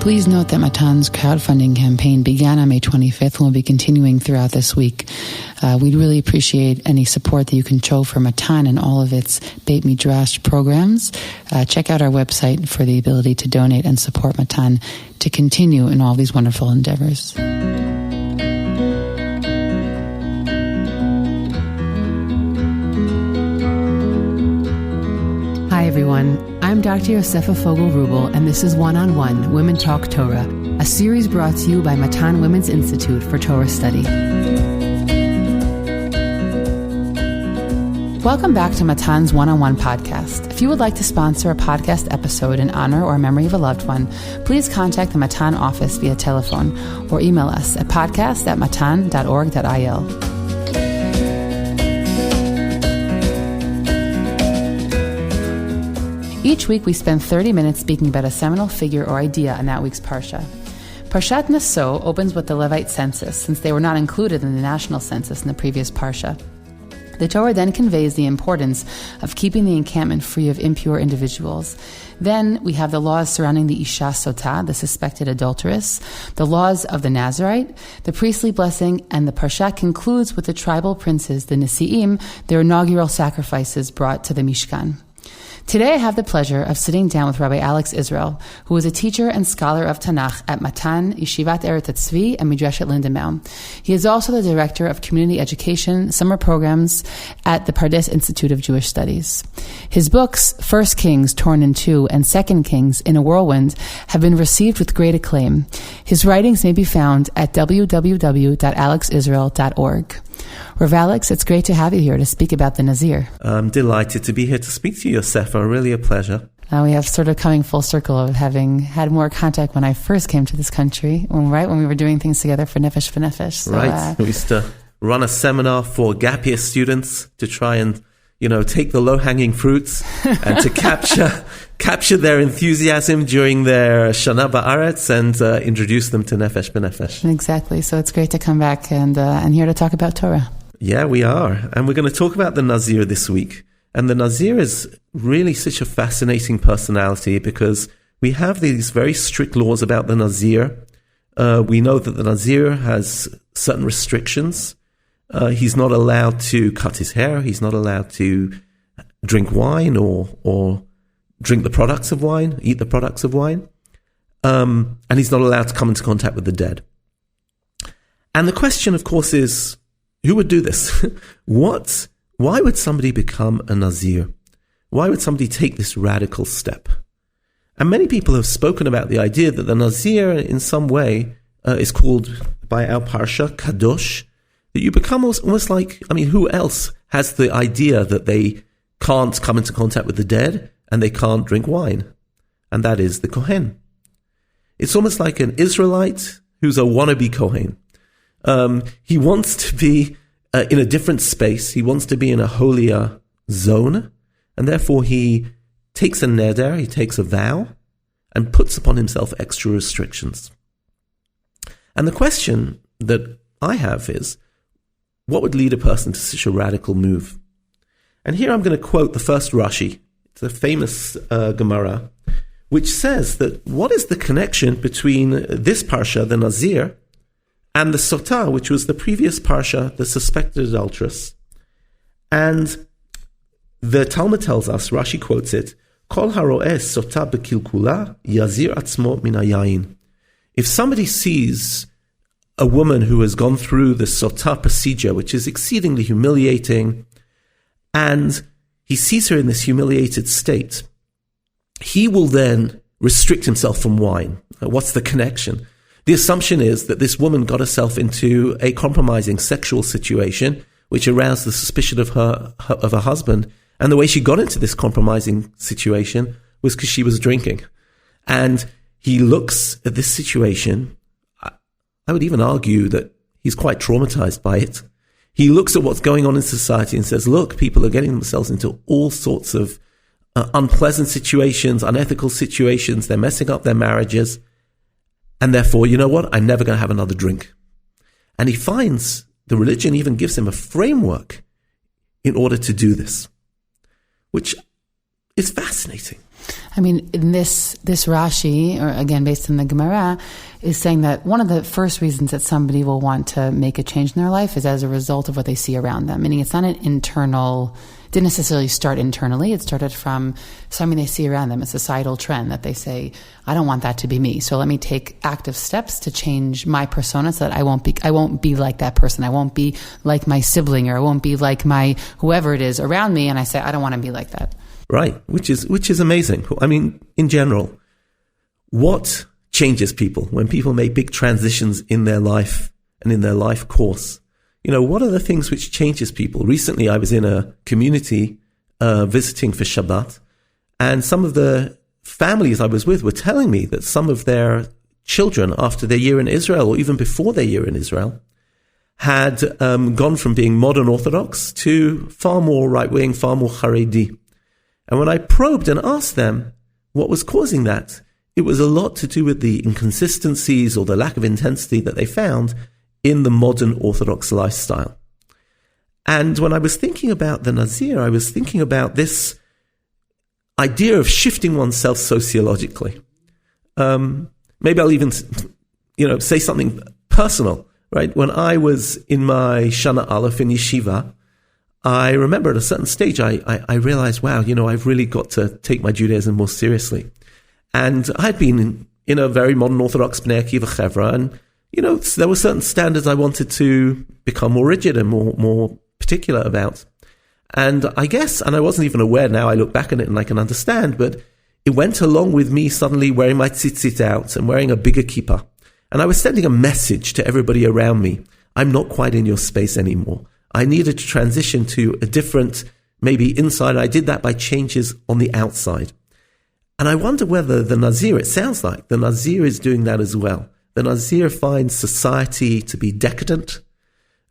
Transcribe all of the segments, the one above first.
Please note that Matan's crowdfunding campaign began on May 25th and will be continuing throughout this week. We'd really appreciate any support that you can show for Matan and all of its Beit Midrash programs. Check out our website for the ability to donate and support Matan to continue in all these wonderful endeavors. Hi everyone, I'm Dr. Yosefa Fogel-Rubel, and this is One-on-One Women Talk Torah, a series brought to you by Matan Women's Institute for Torah Study. Welcome back to Matan's One-on-One podcast. If you would like to sponsor a podcast episode in honor or memory of a loved one, please contact the Matan office via telephone or email us at podcast@matan.org.il. Each week we spend 30 minutes speaking about a seminal figure or idea in that week's Parsha. Parshat Naso opens with the Levite census, since they were not included in the national census in the previous Parsha. The Torah then conveys the importance of keeping the encampment free of impure individuals. Then we have the laws surrounding the Isha Sotah, the suspected adulteress, the laws of the Nazirite, the priestly blessing, and the Parshat concludes with the tribal princes, the Nesi'im, their inaugural sacrifices brought to the Mishkan. Today I have the pleasure of sitting down with Rabbi Alex Israel, who is a teacher and scholar of Tanakh at Matan, Yeshivat Eretz Tzvi, and Midreshet Lindenbaum. He is also the director of community education summer programs at the Pardes Institute of Jewish Studies. His books, First Kings, Torn in Two, and Second Kings, In a Whirlwind, have been received with great acclaim. His writings may be found at www.alexisrael.org. Rav Alex, it's great to have you here to speak about the Nazir. I'm delighted to be here to speak to you, Yosefa. Really a pleasure. We have sort of coming full circle of having had more contact when I first came to this country, when we were doing things together for Nefesh B'Nefesh. So, right. We used to run a seminar for gap year students to try and, take the low-hanging fruits and to capture their enthusiasm during their Shana Ba'aretz and introduce them to Nefesh B'Nefesh. Exactly. So it's great to come back and here to talk about Torah. Yeah, we are. And we're going to talk about the Nazir this week. And the Nazir is really such a fascinating personality because we have these very strict laws about the Nazir. We know that the Nazir has certain restrictions. He's not allowed to cut his hair. He's not allowed to drink wine or drink the products of wine, eat the products of wine. And he's not allowed to come into contact with the dead. And the question, of course, is, who would do this? Why would somebody become a Nazir? Why would somebody take this radical step? And many people have spoken about the idea that the Nazir, in some way, is called by our Parsha, Kadosh, that you become almost like, who else has the idea that they can't come into contact with the dead and they can't drink wine? And that is the Kohen. It's almost like an Israelite who's a wannabe Kohen. He wants to be in a different space. He wants to be in a holier zone. And therefore he takes a neder, he takes a vow, and puts upon himself extra restrictions. And the question that I have is, what would lead a person to such a radical move? And here I'm going to quote the first Rashi. It's a famous Gemara, which says that what is the connection between this Parsha, the Nazir, and the Sotah, which was the previous Parsha, the suspected adulteress. And the Talmud tells us, Rashi quotes it, Kol haro'eh Sotah bekilkula yazir atzmo min hayayin. If somebody sees a woman who has gone through the Sotah procedure, which is exceedingly humiliating, and he sees her in this humiliated state, he will then restrict himself from wine. What's the connection? The assumption is that this woman got herself into a compromising sexual situation, which aroused the suspicion of her husband. And the way she got into this compromising situation was because she was drinking. And he looks at this situation. I would even argue that he's quite traumatized by it. He looks at what's going on in society and says, look, people are getting themselves into all sorts of unpleasant situations, unethical situations. They're messing up their marriages. And therefore, you know what? I'm never going to have another drink. And he finds the religion even gives him a framework in order to do this, which is fascinating. I mean, in this Rashi, or again based on the Gemara, is saying that one of the first reasons that somebody will want to make a change in their life is as a result of what they see around them. Meaning it's not an internal, didn't necessarily start internally. It started from something they see around them, a societal trend that they say, I don't want that to be me. So let me take active steps to change my persona so that I won't be like that person. I won't be like my sibling, or I won't be like my whoever it is around me. And I say, I don't want to be like that. Right, which is amazing. I mean, in general, what changes people when people make big transitions in their life and in their life course? What are the things which changes people? Recently, I was in a community visiting for Shabbat, and some of the families I was with were telling me that some of their children, after their year in Israel, or even before their year in Israel, had gone from being modern Orthodox to far more right-wing, far more Haredi. And when I probed and asked them what was causing that, it was a lot to do with the inconsistencies or the lack of intensity that they found in the modern Orthodox lifestyle. And when I was thinking about the Nazir, I was thinking about this idea of shifting oneself sociologically. Maybe I'll even, say something personal, right? When I was in my Shana Aleph in Yeshiva, I remember at a certain stage, I realized, wow, I've really got to take my Judaism more seriously. And I'd been in a very modern Orthodox Bnei Akiva Chevra, and, there were certain standards I wanted to become more rigid and more particular about. And I guess, and I wasn't even aware, now I look back on it and I can understand, but it went along with me suddenly wearing my tzitzit out and wearing a bigger kippah. And I was sending a message to everybody around me. I'm not quite in your space anymore. I needed to transition to a different, maybe inside. I did that by changes on the outside. And I wonder whether the Nazir, it sounds like the Nazir is doing that as well. The Nazir finds society to be decadent,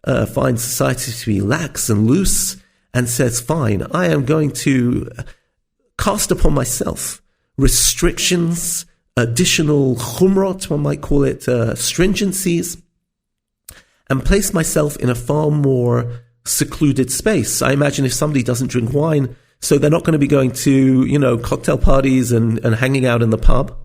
finds society to be lax and loose, and says, fine, I am going to cast upon myself restrictions, additional chumrot, one might call it, stringencies, and place myself in a far more secluded space. I imagine if somebody doesn't drink wine, so they're not going to be going to, cocktail parties and hanging out in the pub.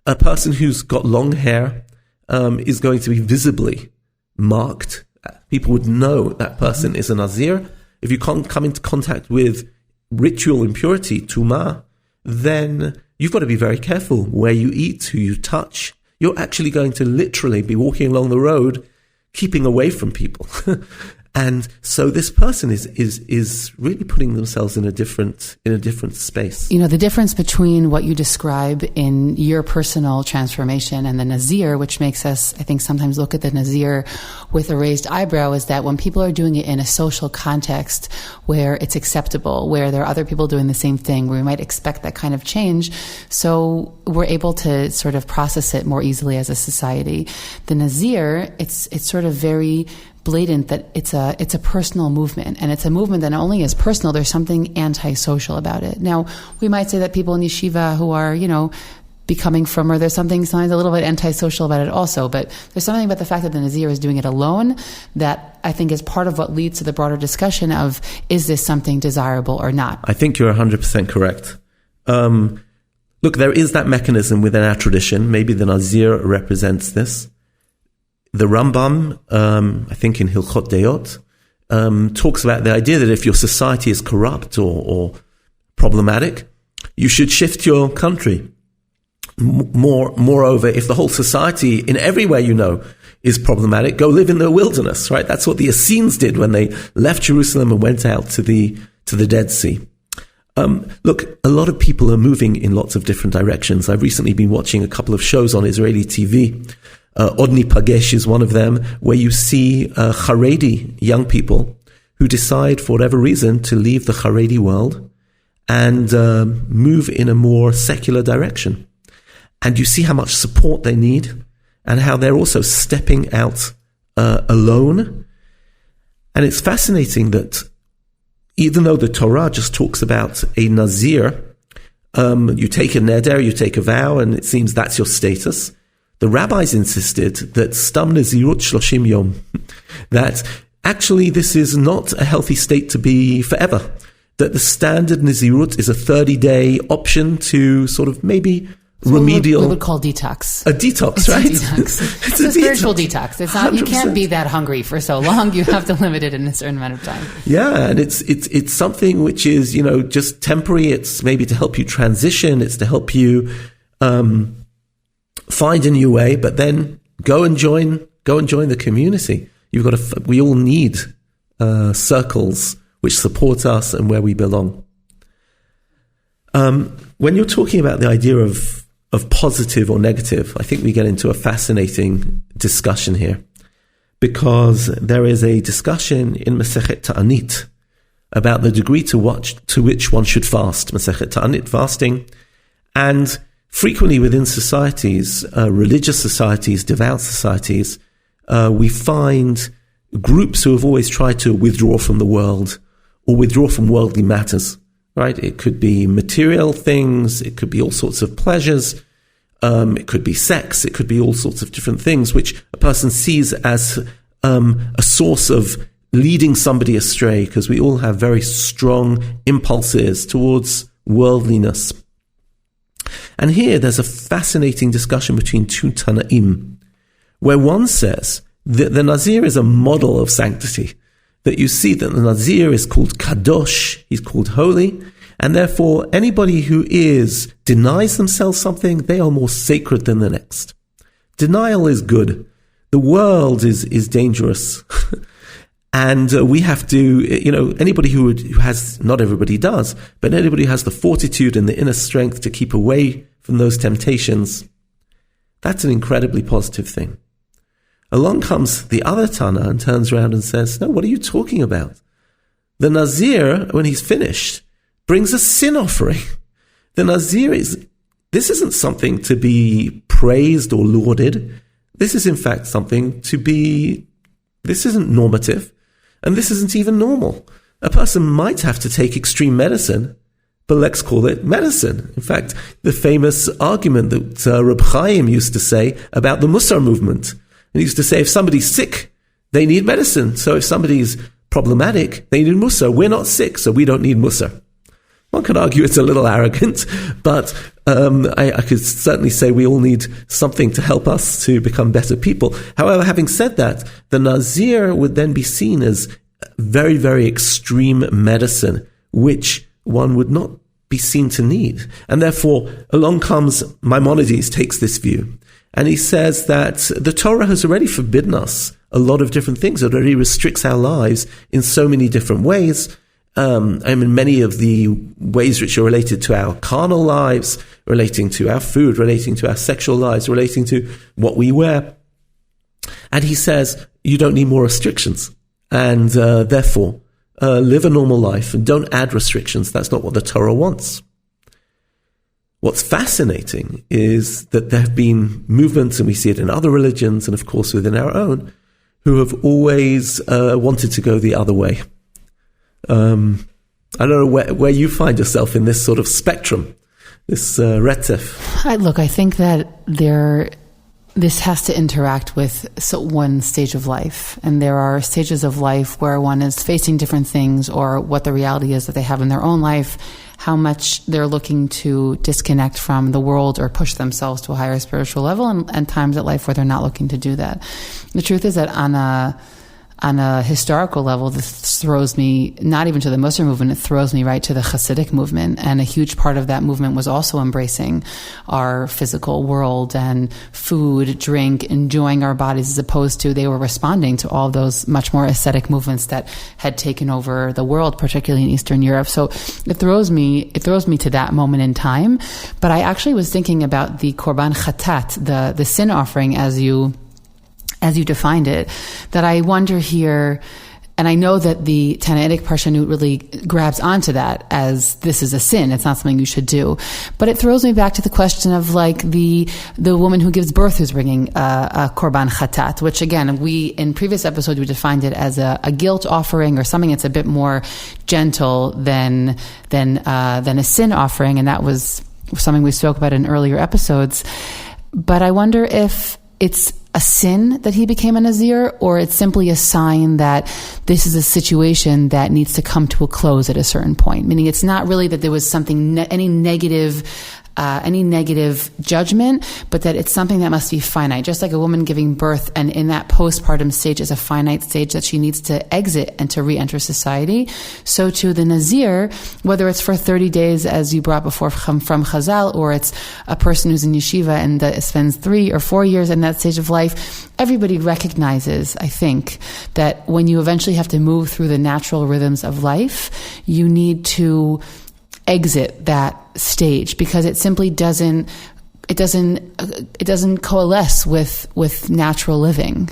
A person who's got long hair is going to be visibly marked. People would know that person is a Nazir. If you can't come into contact with ritual impurity, tumah, then you've got to be very careful where you eat, who you touch. You're actually going to literally be walking along the road keeping away from people. And so this person is really putting themselves in a different space. The difference between what you describe in your personal transformation and the Nazir, which makes us, I think, sometimes look at the Nazir with a raised eyebrow, is that when people are doing it in a social context where it's acceptable, where there are other people doing the same thing, where we might expect that kind of change, so we're able to sort of process it more easily as a society. The Nazir, it's sort of very blatant that it's a personal movement, and it's a movement that not only is personal, there's something antisocial about it. Now, we might say that people in yeshiva who are, becoming from, or there's something sometimes a little bit antisocial about it also, but there's something about the fact that the Nazir is doing it alone that I think is part of what leads to the broader discussion of, is this something desirable or not? I think you're 100% correct. Look, there is that mechanism within our tradition. Maybe the Nazir represents this. The Rambam, I think in Hilchot Deot, talks about the idea that if your society is corrupt or problematic, you should shift your country. Moreover, if the whole society, in every way is problematic, go live in the wilderness, right? That's what the Essenes did when they left Jerusalem and went out to the Dead Sea. Look, a lot of people are moving in lots of different directions. I've recently been watching a couple of shows on Israeli TV. Odni Pagesh is one of them, where you see Haredi young people who decide, for whatever reason, to leave the Haredi world and move in a more secular direction. And you see how much support they need and how they're also stepping out alone. And it's fascinating that even though the Torah just talks about a Nazir, you take a neder, you take a vow, and it seems that's your status. The rabbis insisted that stam nazirut 30 yom, that actually this is not a healthy state to be forever. that the standard Nazirut is a 30-day option to sort of maybe remedial. We would call detox. A detox, right? It's a spiritual detox. It's not. 100%. You can't be that hungry for so long. You have to limit it in a certain amount of time. Yeah, and it's something which is, just temporary. It's maybe to help you transition. It's to help you find a new way. But then go and join the community. We all need circles which support us and where we belong. When you're talking about the idea of positive or negative, I think we get into a fascinating discussion here, because there is a discussion in Masechet Ta'anit about the degree to which one should fast. Masechet Ta'anit, fasting, and frequently within societies, religious societies, devout societies, we find groups who have always tried to withdraw from the world or withdraw from worldly matters. Right? It could be material things. It could be all sorts of pleasures. It could be sex. It could be all sorts of different things which a person sees as a source of leading somebody astray, because we all have very strong impulses towards worldliness. And here there's a fascinating discussion between two Tanaim, where one says that the Nazir is a model of sanctity. That you see that the Nazir is called Kadosh, he's called holy, and therefore anybody who denies themselves something, they are more sacred than the next. Denial is good. The world is dangerous. And we have to, anybody who has, not everybody does, but anybody who has the fortitude and the inner strength to keep away from those temptations, that's an incredibly positive thing. Along comes the other Tana and turns around and says, no, what are you talking about? The Nazir, when he's finished, brings a sin offering. The Nazir this isn't something to be praised or lauded. This is in fact something this isn't normative, and this isn't even normal. A person might have to take extreme medicine, but let's call it medicine. In fact, the famous argument that Reb Chaim used to say about the Musar movement. He used to say, if somebody's sick, they need medicine. So if somebody's problematic, they need Musar. We're not sick, so we don't need Musar. One could argue it's a little arrogant, but I could certainly say we all need something to help us to become better people. However, having said that, the Nazir would then be seen as very, very extreme medicine, which one would not be seen to need. And therefore, along comes Maimonides, takes this view. And he says that the Torah has already forbidden us a lot of different things. It already restricts our lives in so many different ways. Many of the ways which are related to our carnal lives, relating to our food, relating to our sexual lives, relating to what we wear. And he says, you don't need more restrictions. And therefore, live a normal life and don't add restrictions. That's not what the Torah wants. What's fascinating is that there have been movements, and we see it in other religions, and of course within our own, who have always wanted to go the other way. I don't know where you find yourself in this sort of spectrum, this retzef. I think that this has to interact with one stage of life. And there are stages of life where one is facing different things, or what the reality is that they have in their own life, how much they're looking to disconnect from the world or push themselves to a higher spiritual level, and times at life where they're not looking to do that. The truth is that on a historical level, this throws me not even to the Musar movement, it throws me right to the Hasidic movement. And a huge part of that movement was also embracing our physical world and food, drink, enjoying our bodies, as opposed to they were responding to all those much more ascetic movements that had taken over the world, particularly in Eastern Europe. So it throws me to that moment in time. But I actually was thinking about the Korban Chatat, the sin offering, as you defined it, that I wonder here, and I know that the Tanaitic Parshanut really grabs onto that as this is a sin, it's not something you should do. But it throws me back to the question of the woman who gives birth who's bringing a Korban Chatat, which again, in previous episodes we defined it as a guilt offering, or something that's a bit more gentle than a sin offering, and that was something we spoke about in earlier episodes. But I wonder if it's a sin that he became a Nazir, or it's simply a sign that this is a situation that needs to come to a close at a certain point? Meaning it's not really that there was something, any negative judgment, but that it's something that must be finite. Just like a woman giving birth, and in that postpartum stage is a finite stage that she needs to exit and to re-enter society. So too the Nazir, whether it's for 30 days, as you brought before from Chazal, or it's a person who's in yeshiva and spends 3 or 4 years in that stage of life, everybody recognizes, I think, that when you eventually have to move through the natural rhythms of life, you need to exit that stage, because it simply doesn't coalesce with natural living.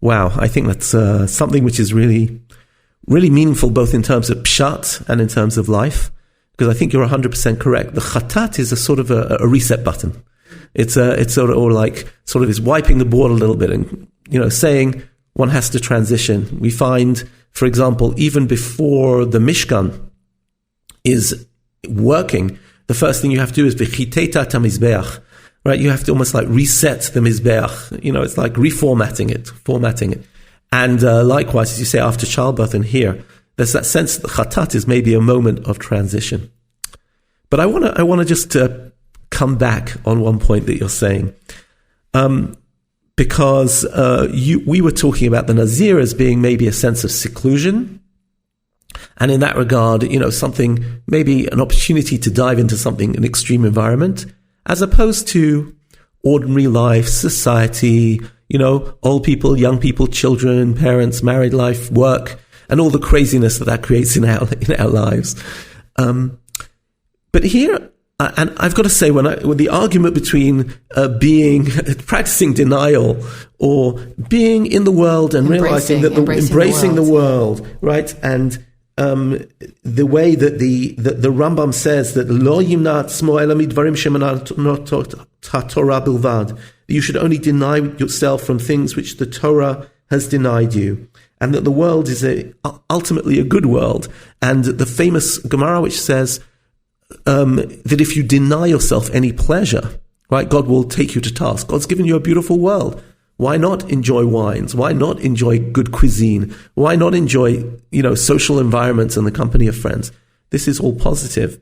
Wow, I think that's something which is really, really meaningful, both in terms of pshat and in terms of life, because I think you're 100% correct. The chatat is a sort of a reset button. It's sort of is wiping the board a little bit and, saying one has to transition. We find, for example, even before the Mishkan is working, the first thing you have to do is v'chiteta tamizbeach, right? You have to almost like reset the mizbeach. It's like formatting it. And likewise, as you say, after childbirth and here, there's that sense that the chatat is maybe a moment of transition. But I want to just come back on one point that you're saying, because we were talking about the Nazir as being maybe a sense of seclusion. And in that regard, something, maybe an opportunity to dive into something, an extreme environment, as opposed to ordinary life, society, old people, young people, children, parents, married life, work, and all the craziness that creates in our lives. But here, and I've got to say, when the argument between practicing denial or being in the world and realizing that embracing the world, right, and the way that the Rambam says that lo yimna atzmo ela midvarim shemanot haTorah bilvad, you should only deny yourself from things which the Torah has denied you, and that the world is ultimately a good world. And the famous Gemara which says that if you deny yourself any pleasure, right, God will take you to task. God's given you a beautiful world. Why not enjoy wines? Why not enjoy good cuisine? Why not enjoy, social environments and the company of friends? This is all positive.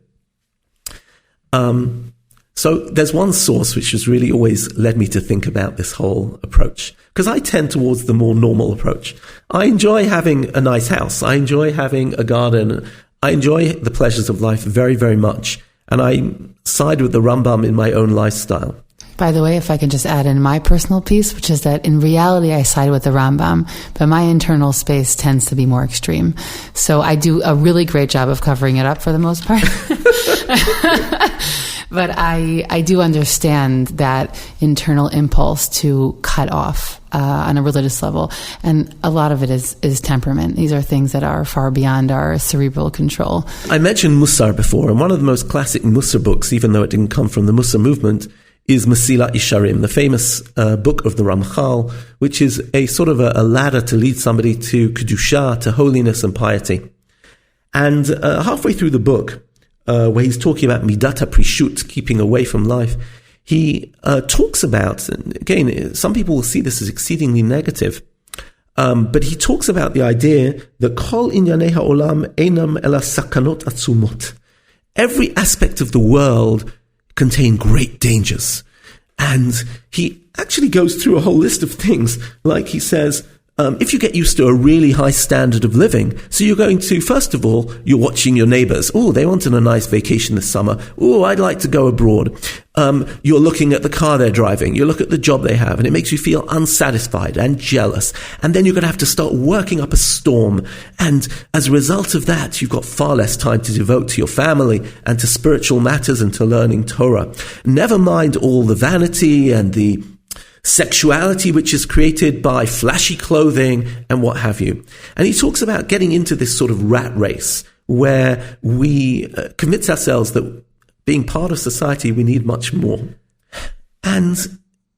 So there's one source which has really always led me to think about this whole approach, because I tend towards the more normal approach. I enjoy having a nice house. I enjoy having a garden. I enjoy the pleasures of life very, very much. And I side with the Rambam in my own lifestyle. By the way, if I can just add in my personal piece, which is that in reality I side with the Rambam, but my internal space tends to be more extreme. So I do a really great job of covering it up for the most part. But I do understand that internal impulse to cut off on a religious level. And a lot of it is temperament. These are things that are far beyond our cerebral control. I mentioned Musar before, and one of the most classic Musar books, even though it didn't come from the Musar movement, is Mesilat Yesharim, the famous book of the Ramchal, which is a sort of a ladder to lead somebody to Kedusha, to holiness and piety. And halfway through the book, where he's talking about Midat HaPrishut, keeping away from life, he talks about, and again, some people will see this as exceedingly negative, but he talks about the idea that Kol Inyanei HaOlam Einam Ela Sakanot Atzumot. Every aspect of the world contain great dangers. And he actually goes through a whole list of things. Like he says, if you get used to a really high standard of living, so you're going to, first of all, you're watching your neighbors. Oh, they wanted a nice vacation this summer. Oh, I'd like to go abroad. You're looking at the car they're driving. You look at the job they have, and it makes you feel unsatisfied and jealous. And then you're going to have to start working up a storm. And as a result of that, you've got far less time to devote to your family and to spiritual matters and to learning Torah. Never mind all the vanity and the sexuality which is created by flashy clothing and what have you. And he talks about getting into this sort of rat race where we convince ourselves that being part of society, we need much more. And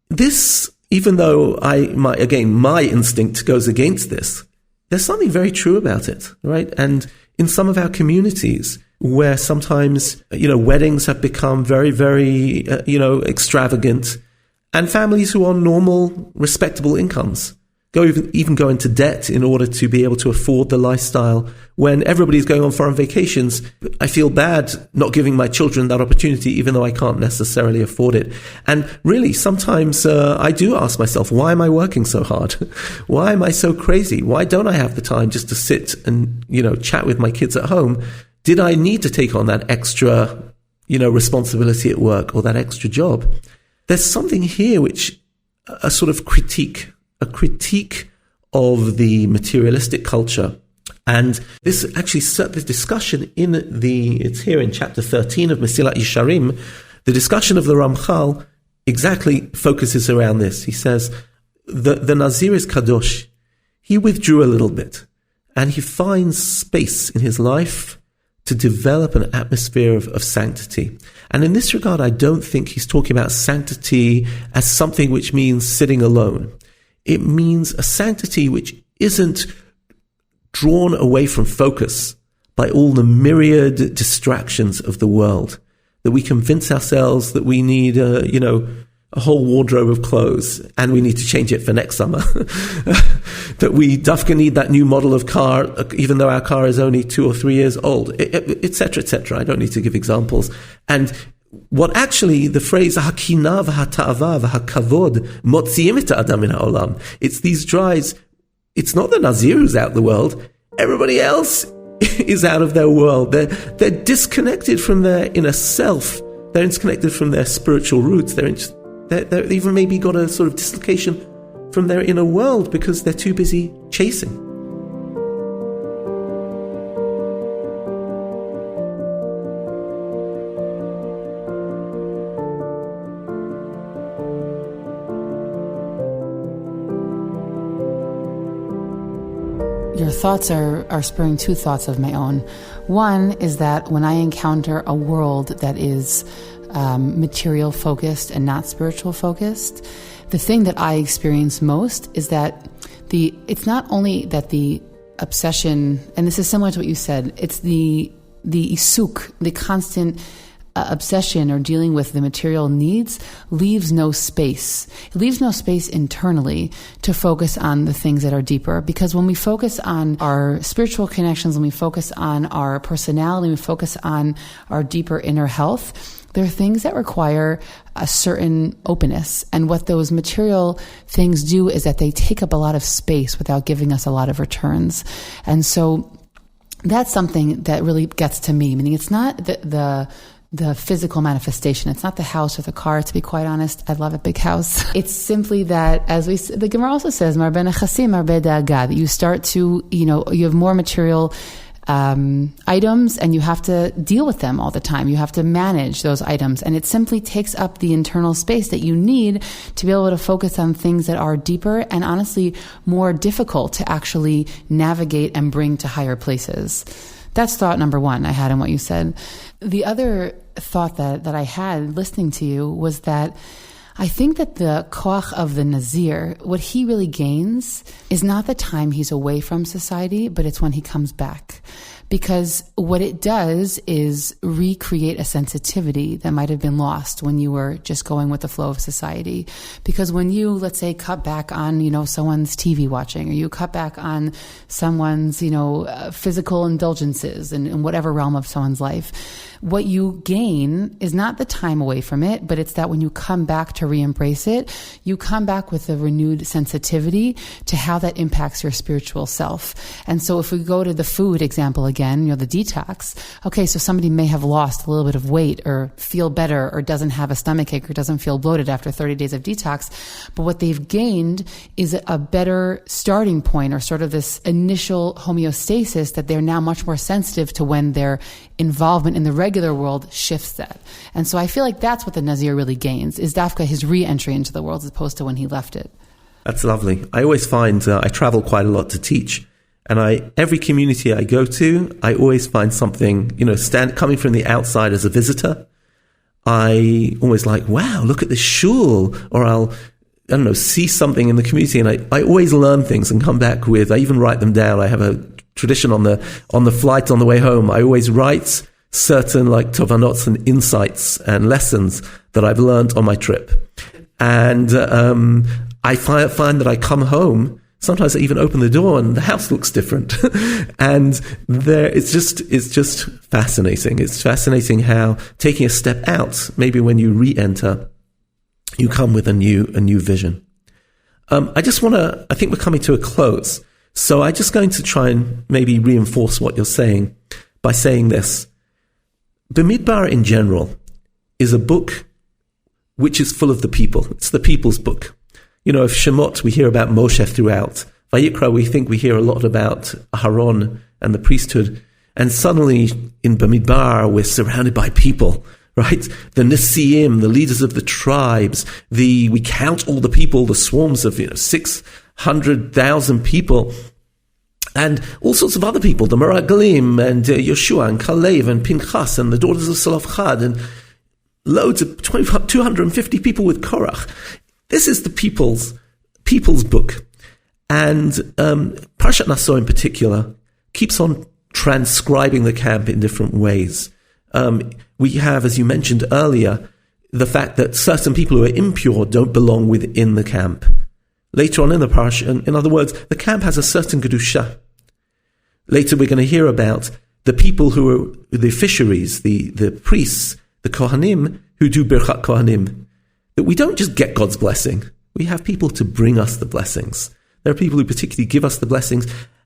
this, even though my instinct goes against this, there's something very true about it, right? And in some of our communities where sometimes, weddings have become very, very, extravagant, and families who are normal, respectable incomes even go into debt in order to be able to afford the lifestyle. When everybody's going on foreign vacations, I feel bad not giving my children that opportunity, even though I can't necessarily afford it. And really, sometimes I do ask myself, why am I working so hard? Why am I so crazy? Why don't I have the time just to sit and, chat with my kids at home? Did I need to take on that extra, responsibility at work or that extra job? There's something here which a sort of critique of the materialistic culture. And this actually, the discussion it's here in chapter 13 of Mesilat Yesharim, the discussion of the Ramchal exactly focuses around this. He says, the Nazir is Kadosh. He withdrew a little bit, and he finds space in his life to develop an atmosphere of sanctity. And in this regard, I don't think he's talking about sanctity as something which means sitting alone. It means a sanctity which isn't drawn away from focus by all the myriad distractions of the world, that we convince ourselves that we need, a whole wardrobe of clothes and we need to change it for next summer. That we dafka need that new model of car, even though our car is only 2 or 3 years old, etc., etc. I don't need to give examples. And what actually the phrase hakina v'hata'ava v'hakavod motziim et ha'adam min ha'olam, it's these drives. It's not the Nazir who's out of the world. Everybody else is out of their world. They're disconnected from their inner self. They're disconnected from their spiritual roots. They're even maybe got a sort of dislocation from their inner world because they're too busy chasing. Your thoughts are spurring two thoughts of my own. One is that when I encounter a world that is material focused and not spiritual focused, the thing that I experience most is that it's not only that the obsession, and this is similar to what you said, it's the isuk, the constant obsession or dealing with the material needs leaves no space. It leaves no space internally to focus on the things that are deeper. Because when we focus on our spiritual connections, when we focus on our personality, we focus on our deeper inner health, there are things that require a certain openness. And what those material things do is that they take up a lot of space without giving us a lot of returns. And so that's something that really gets to me. Meaning it's not the physical manifestation. It's not the house or the car, to be quite honest. I love a big house. It's simply that, the Gemara also says, Mar ben nechasim, mar be da'aga, that you start to, you have more material items and you have to deal with them all the time. You have to manage those items, and it simply takes up the internal space that you need to be able to focus on things that are deeper and honestly more difficult to actually navigate and bring to higher places. That's thought number one I had in what you said. The other thought that I had listening to you was that I think that the koach of the Nazir, what he really gains is not the time he's away from society, but it's when he comes back. Because what it does is recreate a sensitivity that might have been lost when you were just going with the flow of society. Because when you, let's say, cut back on, someone's TV watching, or you cut back on someone's, physical indulgences in whatever realm of someone's life, what you gain is not the time away from it, but it's that when you come back to re-embrace it, you come back with a renewed sensitivity to how that impacts your spiritual self. And so if we go to the food example again, the detox, okay, so somebody may have lost a little bit of weight or feel better or doesn't have a stomachache or doesn't feel bloated after 30 days of detox, but what they've gained is a better starting point, or sort of this initial homeostasis that they're now much more sensitive to when their involvement in the regular world shifts that. And so I feel like that's what the Nazir really gains, is dafka his re-entry into the world as opposed to when he left it. That's lovely. I always find I travel quite a lot to teach, and every community I go to, I always find something, coming from the outside as a visitor, I always like, wow, look at this shul, or I'll see something in the community, and I always learn things and come back I even write them down. I have a tradition on the flight on the way home. I always write certain tovanot and insights and lessons that I've learned on my trip. And I find that I come home, sometimes I even open the door and the house looks different. And it's just fascinating. It's fascinating how taking a step out, maybe when you re-enter, you come with a new vision. I think we're coming to a close. So I'm just going to try and maybe reinforce what you're saying by saying this. Bamidbar in general is a book which is full of the people. It's the people's book. You know, of Shemot, we hear about Moshe throughout. Vayikra, we hear a lot about Aharon and the priesthood. And suddenly in Bamidbar, we're surrounded by people, right? The Nesiim, the leaders of the tribes. We count all the people, the swarms of 600,000 people. And all sorts of other people, the Meraglim and Yeshua and Kalev and Pinchas and the daughters of Salafchad and loads of 250 people with Korach. This is the people's book. And Parshat Naso in particular keeps on transcribing the camp in different ways. We have, as you mentioned earlier, the fact that certain people who are impure don't belong within the camp. Later on in the Parsha, in other words, the camp has a certain Kedusha. Later we're going to hear about the people who are the fisheries, the priests, the Kohanim, who do Birchat Kohanim. That we don't just get God's blessing. We have people to bring us the blessings. There are people who particularly give us the blessings,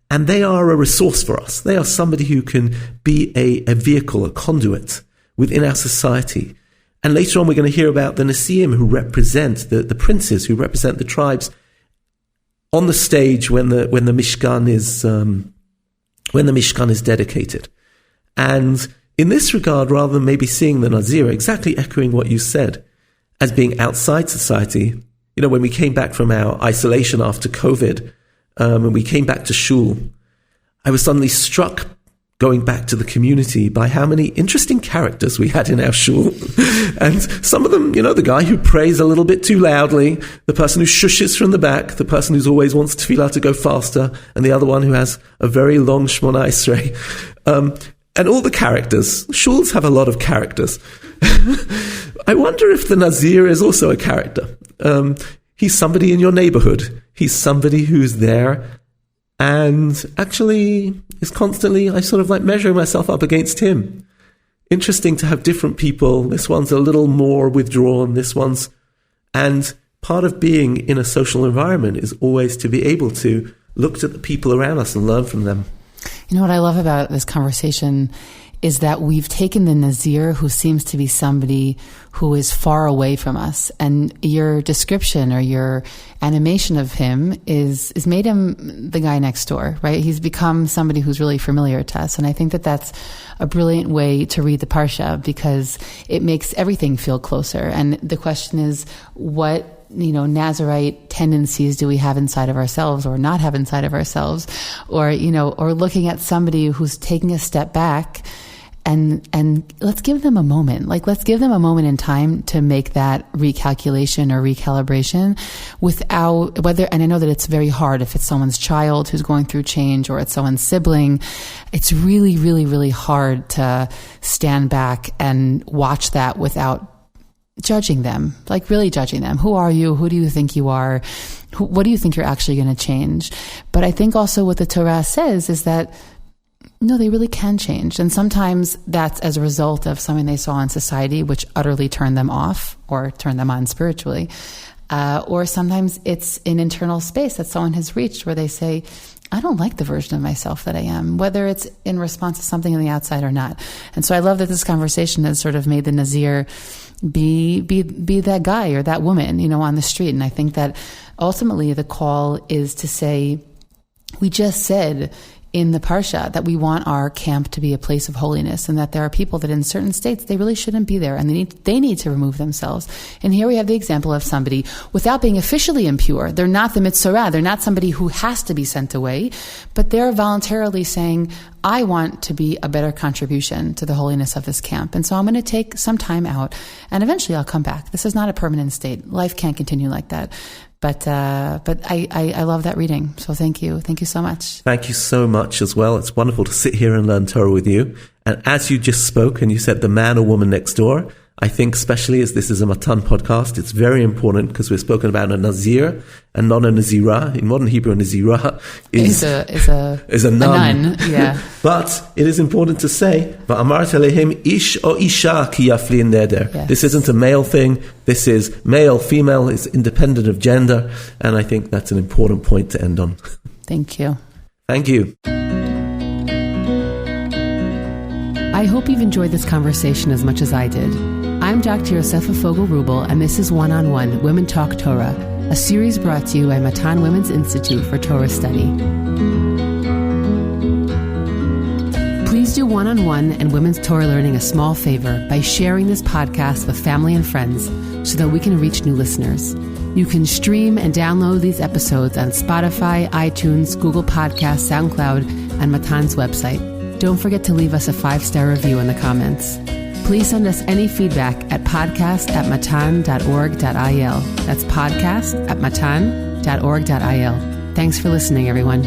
and they are a resource for us. They are somebody who can be a vehicle, a conduit within our society. And later on we're going to hear about the Nesiim who represent, the princes who represent the tribes on the stage when the Mishkan is dedicated. And in this regard, rather than maybe seeing the Nazir, exactly echoing what you said, as being outside society, when we came back from our isolation after COVID, and we came back to shul, I was suddenly struck going back to the community by how many interesting characters we had in our shul. And some of them, the guy who prays a little bit too loudly, the person who shushes from the back, the person who always wants tefillah to go faster, and the other one who has a very long Shmona Esrei. And all the characters. Shuls have a lot of characters. I wonder if the Nazir is also a character. He's somebody in your neighborhood. He's somebody who's there and actually is constantly, I sort of like measuring myself up against him. Interesting to have different people. This one's a little more withdrawn. And part of being in a social environment is always to be able to look at the people around us and learn from them. You know what I love about this conversation is that we've taken the Nazir, who seems to be somebody who is far away from us, and your description or your animation of him is made him the guy next door, right? He's become somebody who's really familiar to us, and I think that that's a brilliant way to read the Parsha because it makes everything feel closer. And the question is, what Nazirite tendencies do we have inside of ourselves or not have inside of ourselves? Or looking at somebody who's taking a step back and let's give them a moment. Let's give them a moment in time to make that recalculation or recalibration without and I know that it's very hard if it's someone's child who's going through change or it's someone's sibling. It's really, really, really hard to stand back and watch that without judging them, really judging them. Who are you? Who do you think you are? What do you think you're actually going to change? But I think also what the Torah says is that, no, they really can change. And sometimes that's as a result of something they saw in society, which utterly turned them off or turned them on spiritually. Or sometimes it's an internal space that someone has reached where they say, I don't like the version of myself that I am, whether it's in response to something on the outside or not. And so I love that this conversation has sort of made the Nazir be that guy or that woman, on the street. And I think that ultimately the call is to say, we just said in the Parsha that we want our camp to be a place of holiness, and that there are people that in certain states, they really shouldn't be there, and they need to remove themselves. And here we have the example of somebody without being officially impure. They're not the Mitzorah. They're not somebody who has to be sent away, but they're voluntarily saying, I want to be a better contribution to the holiness of this camp. And so I'm going to take some time out, and eventually I'll come back. This is not a permanent state. Life can't continue like that. But I love that reading. So thank you. Thank you so much. Thank you so much as well. It's wonderful to sit here and learn Torah with you. And as you just spoke and you said the man or woman next door, I think especially as this is a Matan podcast, it's very important because we're spoken about a Nazir and not a Nazira. In modern Hebrew, a Nazira is a nun. Yeah. But it is important to say, Va'amart Elohim ish o isha ki yafli neder. Yes. This isn't a male thing. This is male, female, is independent of gender. And I think that's an important point to end on. Thank you. Thank you. I hope you've enjoyed this conversation as much as I did. I'm Dr. Yosefa Fogel-Rubel, and this is One-on-One Women Talk Torah, a series brought to you by Matan Women's Institute for Torah Study. Please do One-on-One and Women's Torah Learning a small favor by sharing this podcast with family and friends so that we can reach new listeners. You can stream and download these episodes on Spotify, iTunes, Google Podcasts, SoundCloud, and Matan's website. Don't forget to leave us a 5-star review in the comments. Please send us any feedback at podcast@matan.org.il. That's podcast@matan.org.il. Thanks for listening, everyone.